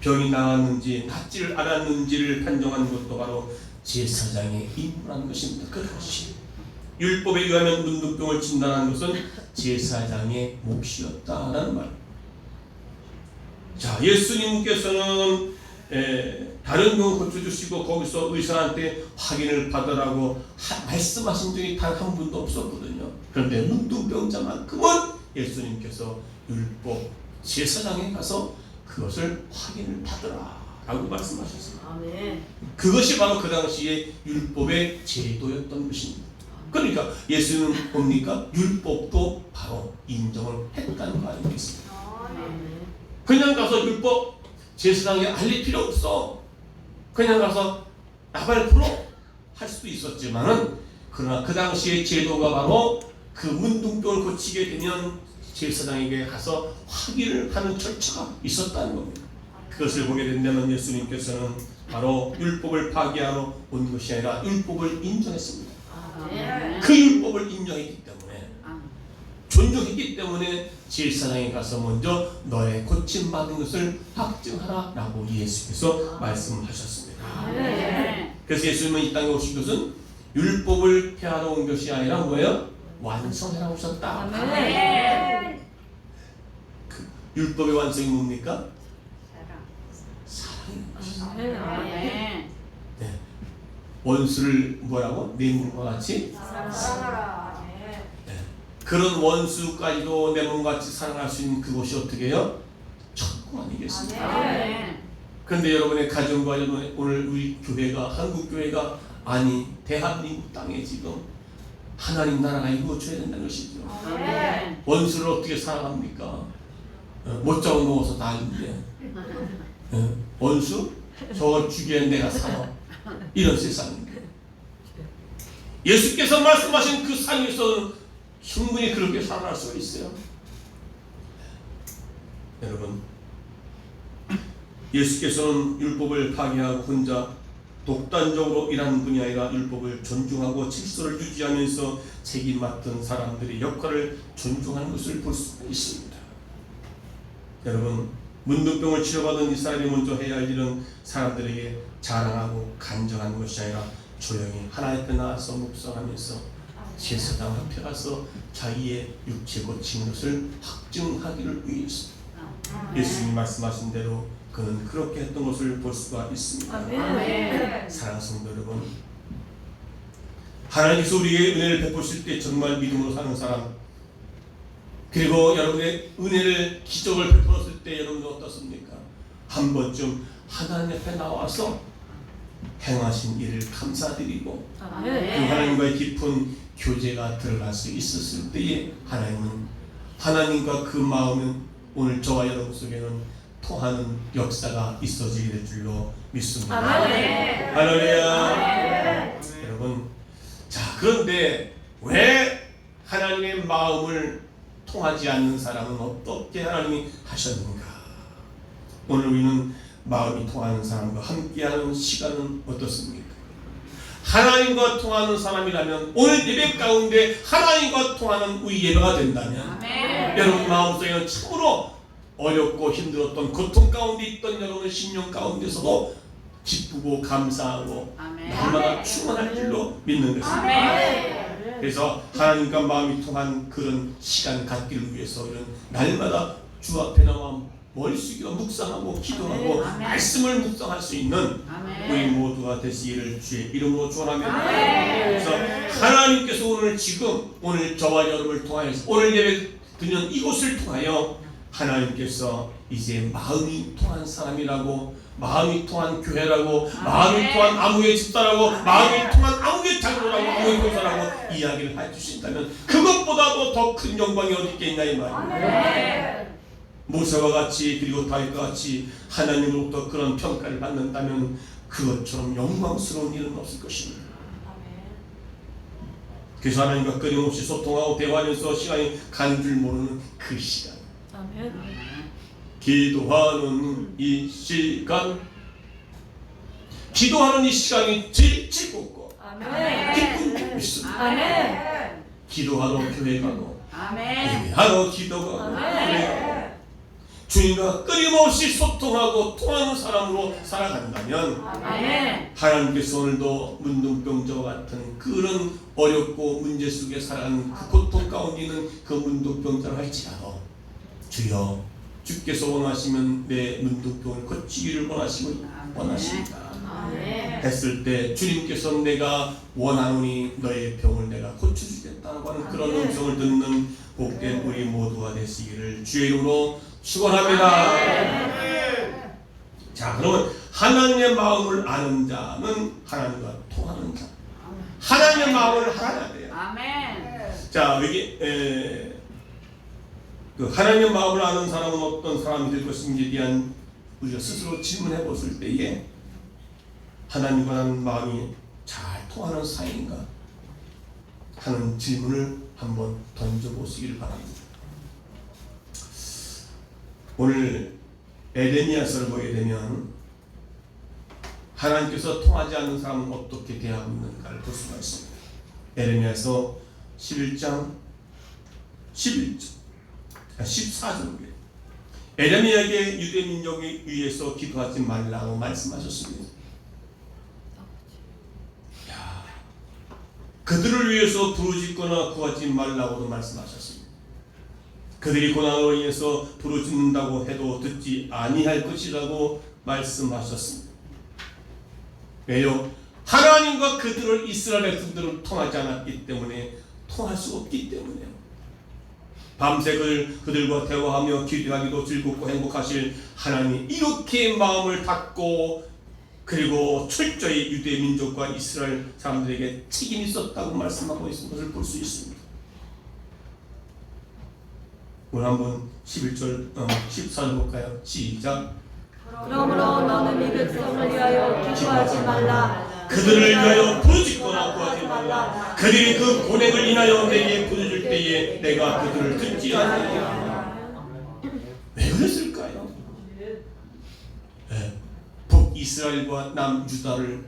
병이 나았는지 낫지를 않았는지를 판정하는 것도 바로 제사장의 임무라는 것입니다. 그것이 율법에 의하면 문둥병을 진단하는 것은 제사장의 몫이었다라는 말. 자, 예수님께서는 다른 병을 고쳐주시고 거기서 의사한테 확인을 받으라고 말씀하신 적이 단 한 분도 없었거든요. 그런데 문둥병자만큼은 예수님께서 율법 제사장에 가서 그것을 확인을 받으라 라고 말씀하셨습니다. 그것이 바로 그 당시에 율법의 제도였던 것입니다. 그러니까 예수는 뭡니까? 율법도 바로 인정을 했다는 거 아니겠습니까? 그냥 가서 율법 제사장에 알릴 필요 없어. 그냥 가서 나발 풀어 할 수도 있었지만은, 그러나 그 당시의 제도가 바로 그 문둥병을 고치게 되면 제사장에게 가서 확인을 하는 절차가 있었다는 겁니다. 그것을 보게 된다면 예수님께서는 바로 율법을 파기하러 온 것이 아니라 율법을 인정했습니다. 그 율법을 인정했기 때문에, 존중했기 때문에 제사장에 가서 먼저 너의 고침받은 것을 확증하라 라고 예수께서 말씀하셨습니다. 그래서 예수님은 이 땅에 오신 것은 율법을 폐하러 온 것이 아니라 뭐예요? 완성하러 오셨다. 그 율법의 완성이 뭡니까? 사랑인 것이죠. 네. 원수를 뭐라고? 내 몸과 같이 사랑하라. 네. 그런 원수까지도 내 몸과 같이 사랑할 수 있는 그곳이 어떻게 해요? 천국 아니겠습니까? 그런데 여러분의 가정과 오늘 우리 교회가, 한국 교회가 아니 대한민국 땅에 지금 하나님 나라가 이루어져야 된다는 것이죠. 아멘. 원수를 어떻게 살아갑니까? 못 잡아먹어서 다는데 원수? 저걸 죽여야 내가 살아. 이런 세상인데 예수께서 말씀하신 그 상에서는 충분히 그렇게 살아갈 수가 있어요. 여러분, 예수께서는 율법을 파괴하고 혼자 독단적으로 일하는 분이 아니라 율법을 존중하고 질서를 유지하면서 책임 맡은 사람들의 역할을 존중하는 것을 볼 수가 있습니다. 여러분, 문둥병을 치료받은 이 사람이 먼저 해야 할 일은 사람들에게 자랑하고 간증하는 것이 아니라 조용히 하나님 앞에 나와서 묵상하면서 제사장 앞에 가서 자기의 육체 고친 것을 확증하기를 위해서 예수님이 말씀하신 대로 그는 그렇게 했던 것을 볼 수가 있습니다. 아멘. 사랑하는 성도 여러분, 하나님께서 우리에게 은혜를 베푸실 때 정말 믿음으로 사는 사람, 그리고 여러분의 은혜를 기적을 베풀었을 때 여러분은 어떻습니까? 한 번쯤 하나님 앞에 나와서 행하신 일을 감사드리고 그 아멘. 하나님과의 깊은 교제가 들어갈 수 있었을 때에 하나님은 하나님과 그 마음은 오늘 저와 여러분 속에는 통하는 역사가 있어지게 될 줄로 믿습니다. 아멘. 할렐루야. 여러분, 자, 그런데 왜 하나님의 마음을 통하지 않는 사람은 어떻게 하나님이 하셨는가? 오늘 우리는 마음이 통하는 사람과 함께하는 시간은 어떻습니까? 하나님과 통하는 사람이라면 오늘 예배 가운데 하나님과 통하는 우리 예배가 된다면 아멘. 여러분 마음속에는 참으로 어렵고 힘들었던 고통 가운데 있던 여러분의 심령 가운데서도 기쁘고 감사하고 아멘. 날마다 충만할 줄로 믿는 것입니다. 아멘. 그래서 하나님과 마음이 통한 그런 시간 갖기를 위해서 이런 날마다 주 앞에 나와 머리 숙이고 묵상하고 기도하고 아멘. 말씀을 묵상할 수 있는 아멘. 우리 모두가 되시기를 주의 이름으로 축원합니다. 아멘. 그래서 하나님께서 오늘 저와 여러분을 통하여서 오늘 예배 드리는 이곳을 통하여 하나님께서 이제 마음이 통한 사람이라고, 마음이 통한 교회라고, 마음이 통한 아무의 집사라고, 마음이 통한 아무의 장로라고, 아무의 교사라고 이야기를 해주신다면 그것보다도 더 큰 영광이 어디 있겠냐 이 말입니다. 모세와 같이 그리고 다윗과 같이 하나님으로부터 그런 평가를 받는다면 그것처럼 영광스러운 일은 없을 것입니다. 그래서 하나님과 끊임없이 소통하고 대화하면서 시간이 가는 줄 모르는 그 시간, 아멘. 기도하는 이 시간, 기도하는 이 시간이 제일 즐겁고 아멘. 기쁜 줄 믿습니다. 아멘. 기도하러 교회 가고 아멘. 예배하러 기도가고 아멘. 그래. 주님과 끊임없이 소통하고 통하는 사람으로 살아간다면 아멘. 하나님께서 오늘도 문둥병자와 같은 그런 어렵고 문제 속에 살아가는 그 고통 가운데 있는 그 문둥병자를 할지라도 주여 주께서 원하시면 내 문둥병을 고치기를 원하십니다. 아멘. 했을 때 주님께서 내가 원하노니 너의 병을 내가 고쳐주겠다고 하는 그런 아멘. 음성을 듣는 복된 우리 모두가 되시기를 주의 이름으로 축원합니다. 자, 그러면 하나님의 마음을 아는 자는 하나님과 통하는 자, 하나님의 마음을 알아야 돼요. 아멘. 자, 여기 그 하나님의 마음을 아는 사람은 어떤 사람이 될 것인지에 대한 우리가 스스로 질문해 봤을 때에 하나님과 나는 마음이 잘 통하는 사이인가 하는 질문을 한번 던져보시길 바랍니다. 오늘 에레미야서를 보게 되면 하나님께서 통하지 않는 사람은 어떻게 대하고 있는가를 볼 수가 있습니다. 에레미야서 11장 14절에 에레미야에게 유대 민족을 위해서 기도하지 말라고 말씀하셨습니다. 야, 그들을 위해서 부르짖거나 구하지 말라고도 말씀하셨습니다. 그들이 고난으로 인해서 부르짖는다고 해도 듣지 아니할 것이라고 말씀하셨습니다. 왜요? 하나님과 그들을 이스라엘 백성들을 통하지 않았기 때문에, 통할 수 없기 때문에요. 밤새 그들과 대화하며 기도하기도 즐겁고 행복하실 하나님이 이렇게 마음을 닫고 그리고 철저히 유대 민족과 이스라엘 사람들에게 책임이 있었다고 말씀하고 있는 것을 볼 수 있습니다. 오늘 한번 11절 14절 볼까요? 시작. 그러므로 너는 이 백성을 위하여 기뻐하지 말라. 그들을 위하여 부르짖거나 구하지 말라. 그들이 그 고뇌를 인하여 내게 부르짖을 때에 내가 그들을 듣지 않으리라. 왜 그랬을까요? 북이스라엘과 남유다를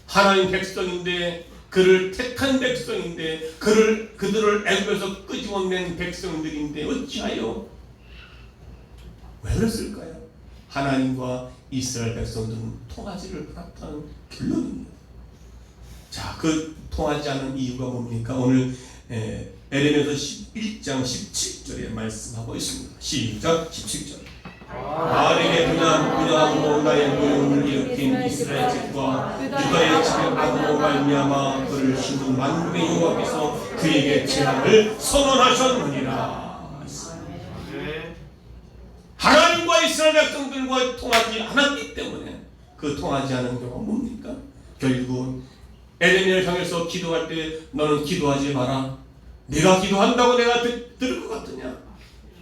하나님 백성인데, 그를 택한 백성인데, 그들을 애굽에서 끄집어낸 백성들인데 어찌하여 왜 그랬을까요? 하나님과 이스라엘 백성들은 통하지를 못했다는 결론입니다. 자, 그 통하지 않은 이유가 뭡니까? 오늘 에레미야서 11장 17절에 말씀하고 있습니다. 시작. 17절. 바알에게 분양하고 나의 노용을 일으킨 이스라엘 집과 유다의 집의 악으로 말미암아 그를 심은 만국의 여호와께서 그에게 재앙을 선언하셨느니라. 하나님과 이스라엘 백성들과 통하지 않았기 때문에 그 통하지 않은 경우가 뭡니까? 결국 에레미야를 향해서 기도할 때 너는 기도하지 마라. 내가 기도한다고 내가 들을 것 같으냐?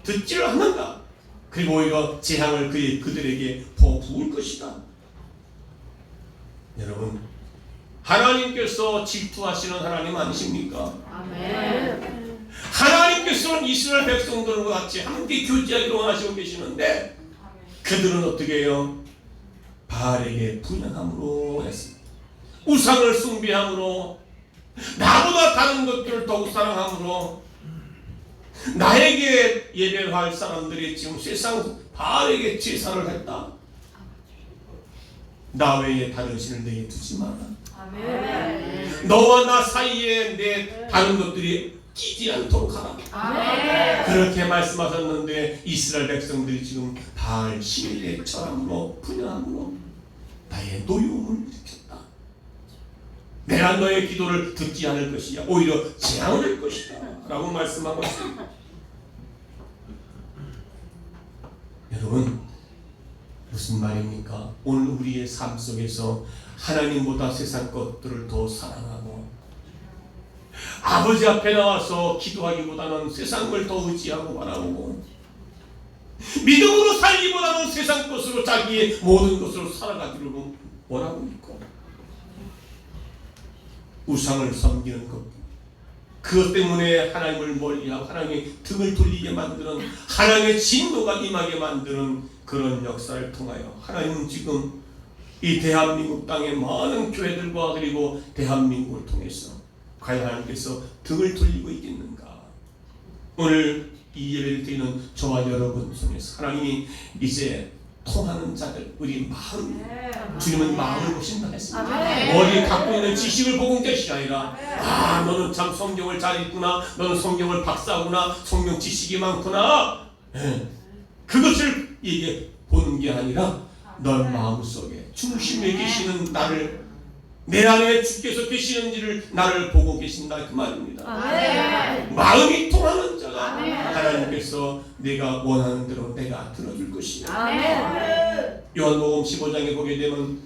듣지를 않는다. 그리고 오히려 재앙을 그들에게 부을 것이다. 여러분, 하나님께서 질투하시는 하나님 아니십니까? 아멘. 하나님께서는 이스라엘 백성들과 같이 함께 교제하기로 원하시고 계시는데 그들은 어떻게 해요? 바알에게 분양함으로 했습니다. 우상을 숭배함으로, 나보다 다른 것들을 더욱 사랑함으로, 나에게 예배할 사람들이 지금 세상 바알에게 제사를 했다. 나 외에 다른 신을 내게 두지 마라. 아멘. 너와 나 사이에 내 다른 것들이 끼지 않도록 하라. 아멘. 그렇게 말씀하셨는데 이스라엘 백성들이 지금 바알 신에게 절함으로 분양함으로 나의 노여움을 일으켰다. 내가 너의 기도를 듣지 않을 것이야. 오히려 재앙을 할 것이다 라고 말씀하고 있습니다. 여러분, 무슨 말입니까? 오늘 우리의 삶 속에서 하나님보다 세상 것들을 더 사랑하고 아버지 앞에 나와서 기도하기보다는 세상을 더 의지하고 바라보고 믿음으로 살기보다는 세상 것으로 자기의 모든 것으로 살아가기를 원하고 있고 우상을 섬기는 것, 그것 때문에 하나님을 멀리하고 하나님의 등을 돌리게 만드는, 하나님의 진노가 임하게 만드는 그런 역사를 통하여 하나님은 지금 이 대한민국 땅의 많은 교회들과 그리고 대한민국을 통해서 과연 하나님께서 등을 돌리고 있겠는가? 오늘 이 예배를 드리는 저와 여러분 속에서 하나님이 이제 통하는 자들, 우리 마음, 주님은 마음을 보신다 했습니다. 머리에 갖고 있는 지식을 보고 계시지 아니라, 아, 너는 참 성경을 잘 읽구나, 너는 성경을 박사구나, 성경 지식이 많구나, 그것을 이게 보는 게 아니라 넌 마음속에 중심에 계시는 나를, 내 안에 주께서 계시는지를 나를 보고 계신다 그 말입니다. 아멘. 마음이 통하는 자가 아멘. 하나님께서 내가 원하는 대로 내가 들어줄 것이야. 아멘. 요한복음 15장에 보게 되면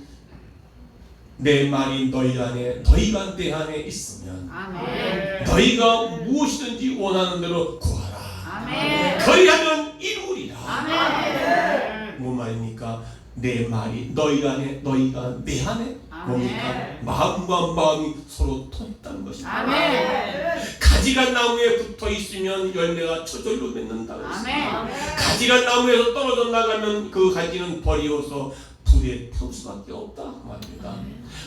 내 말이 너희 안에, 너희가 내 안에 있으면 아멘. 너희가 무엇이든지 원하는 대로 구하라. 아멘. 그리하면 이루리라. 아멘. 뭔 말입니까? 내 말이 너희 안에, 너희가 내 안에, 뭡니까? 마음과 마음이 서로 통했다는 것입니다. 아멘. 가지가 나무에 붙어 있으면 열매가 저절로 맺는다고 했습니다. 아멘. 가지가 나무에서 떨어져 나가면 그 가지는 버리어서 불에 태울 수밖에 없다 말입니다.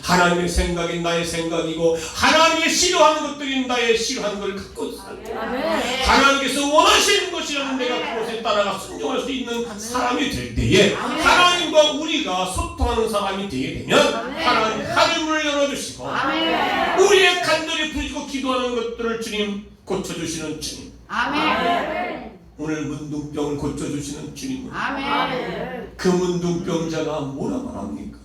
하나님의 생각이 나의 생각이고 하나님의 싫어하는 것들이 나의 싫어하는 것을 갖고 살 때 하나님께서 원하시는 것이라는 내가 그것에 따라가 순종할 수 있는 사람이 될 때에 하나님과 우리가 소통하는 사람이 되게 되면 하나님 하늘문을 열어주시고 우리의 간절히 부르짖고 기도하는 것들을 주님 고쳐주시는 주님, 아멘. 오늘 문둥병을 고쳐주시는 주님은 아멘. 그 문둥병자가 뭐라 말합니까?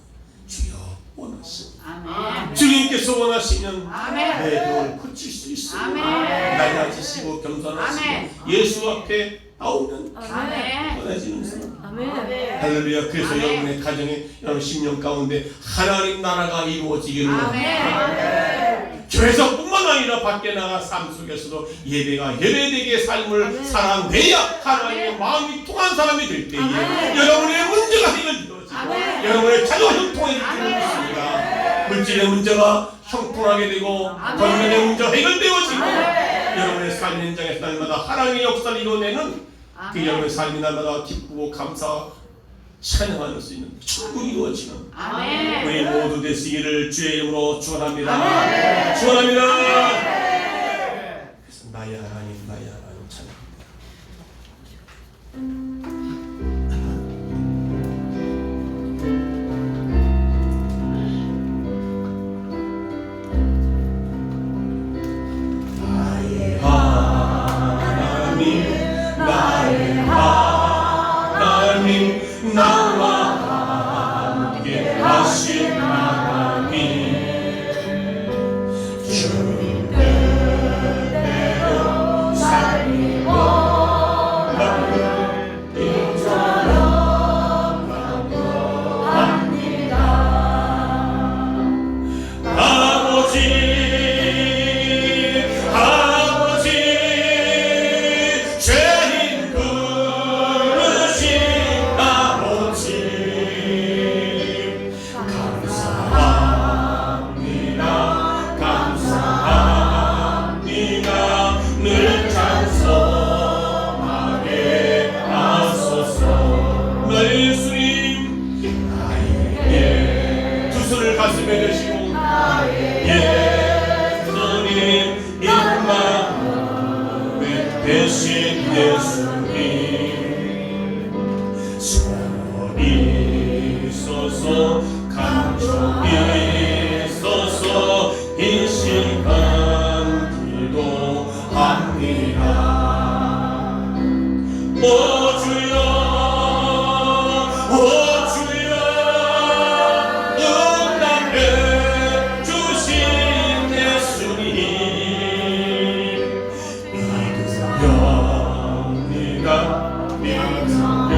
주여 원하시오. 아멘. 주님께서 원하시면 아멘. 내 병을 고칠 수 있습니다. 아멘. 낮아지시고 겸손하시고 아멘. 예수 앞에 나오면 아멘. 원하시는 사람. 아멘. 할렐루야. 그래서 아멘. 여러분의 가정에 여러분 10년 가운데 하나님 나라가 이루어지기를 아멘. 교회에서뿐만 아니라 밖에 나가 삶 속에서도 예배가 예배되게 삶을 살아내야 하나님의 마음이 통한 사람이 될 때에 여러분의 문제가 해결되어지고 여러분의 자녀 형통해질 줄 믿습니다. 물질의 문제가 형통하게 되고 건강의 문제가 해결되어지고 여러분의 삶 현장에서 날마다 하나님의 역사를 이뤄내는 그 여러분의 삶이 날마다 기쁘고 감사 찬양할 수 있는 충분히 이루어지는 아멘. 우리 모두 되시기를 주의 이름으로 축원합니다. 축원합니다. 그래서 나의 하나님 찬양. 나의 하나님 나의 하나님 나와 함께 하신 하나님 주님 뜻대로 살리고 이처럼 강구합니다. 아버지 죄인 부르신 아버지 감사합니다. 늘 찬송하게 하소서. 나의 예수님 나에게 두 손을 가슴에 대시고 예수님 임마누엘 대신 예수님 소리 있어서 감정이 있어서 이 시간 기도합니다. 오 주여 오 주여 응답해 주신 예수님 믿습니다 믿습니다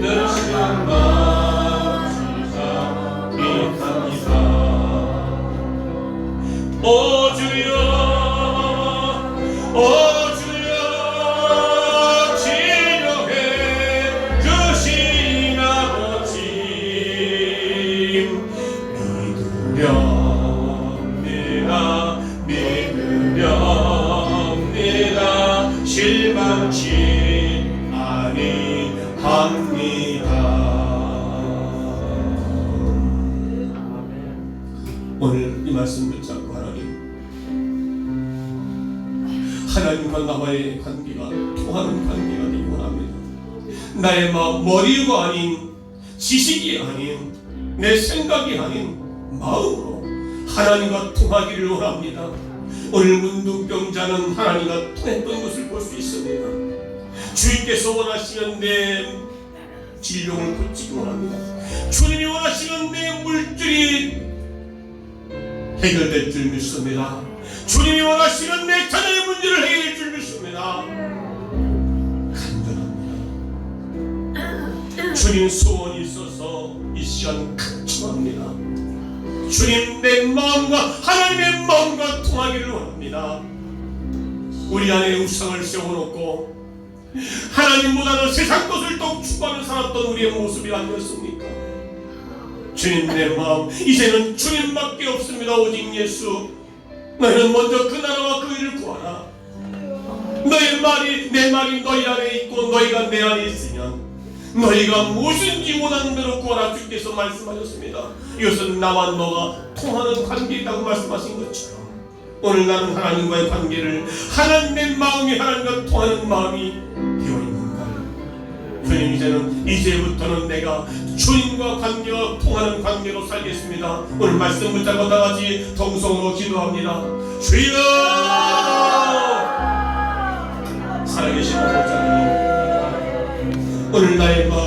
늘 신망 믿습니다. 오 주여 오 주여 치료해 주신 아버지 믿으렵니다 실망치 아니합니다. 오늘 이 말씀 붙잡고 하나님과 나와의 관계가 통하는 관계가 되기 원합니다. 나의 머리가 아닌 지식이 아닌 내 생각이 아닌 마음으로 하나님과 통하기를 원합니다. 오늘 문둥병자는 하나님과 통했던 것을 볼 수 있습니다. 주님께서 원하시는 내 질병을 고치기 원합니다. 주님이 원하시는 내 물질이 해결될 줄 믿습니다. 주님이 원하시는 내 자녀의 문제를 해결할 줄 믿습니다. 간절합니다. 주님 소원이 있어서 이 시간 간청합니다. 주님 내 마음과 하나님의 마음과 통하기를 원합니다. 우리 안에 우상을 세워놓고 하나님보다는 세상 것을 더 추구하며 살았던 우리의 모습이 아니었습니까? 주님 내 마음 이제는 주님밖에 없습니다. 오직 예수. 너희는 먼저 그 나라와 그 일을 구하라. 너희 말이 내 말이 너희 안에 있고 너희가 내 안에 있으면 너희가 무엇인지 원하는 대로 구하라. 주께서 말씀하셨습니다. 이것은 나와 너가 통하는 관계이라고 말씀하신 것처럼 오늘 나는 하나님과의 관계를 하나님의 마음이 하나님과 통하는 마음이 되어 있는가. 주님 이제부터는 내가 주님과 관계가 통하는 관계로 살겠습니다. 오늘 말씀 붙잡고 다 같이 동성으로 기도합니다. 주여 살아계신 목사님 오늘 나의 마음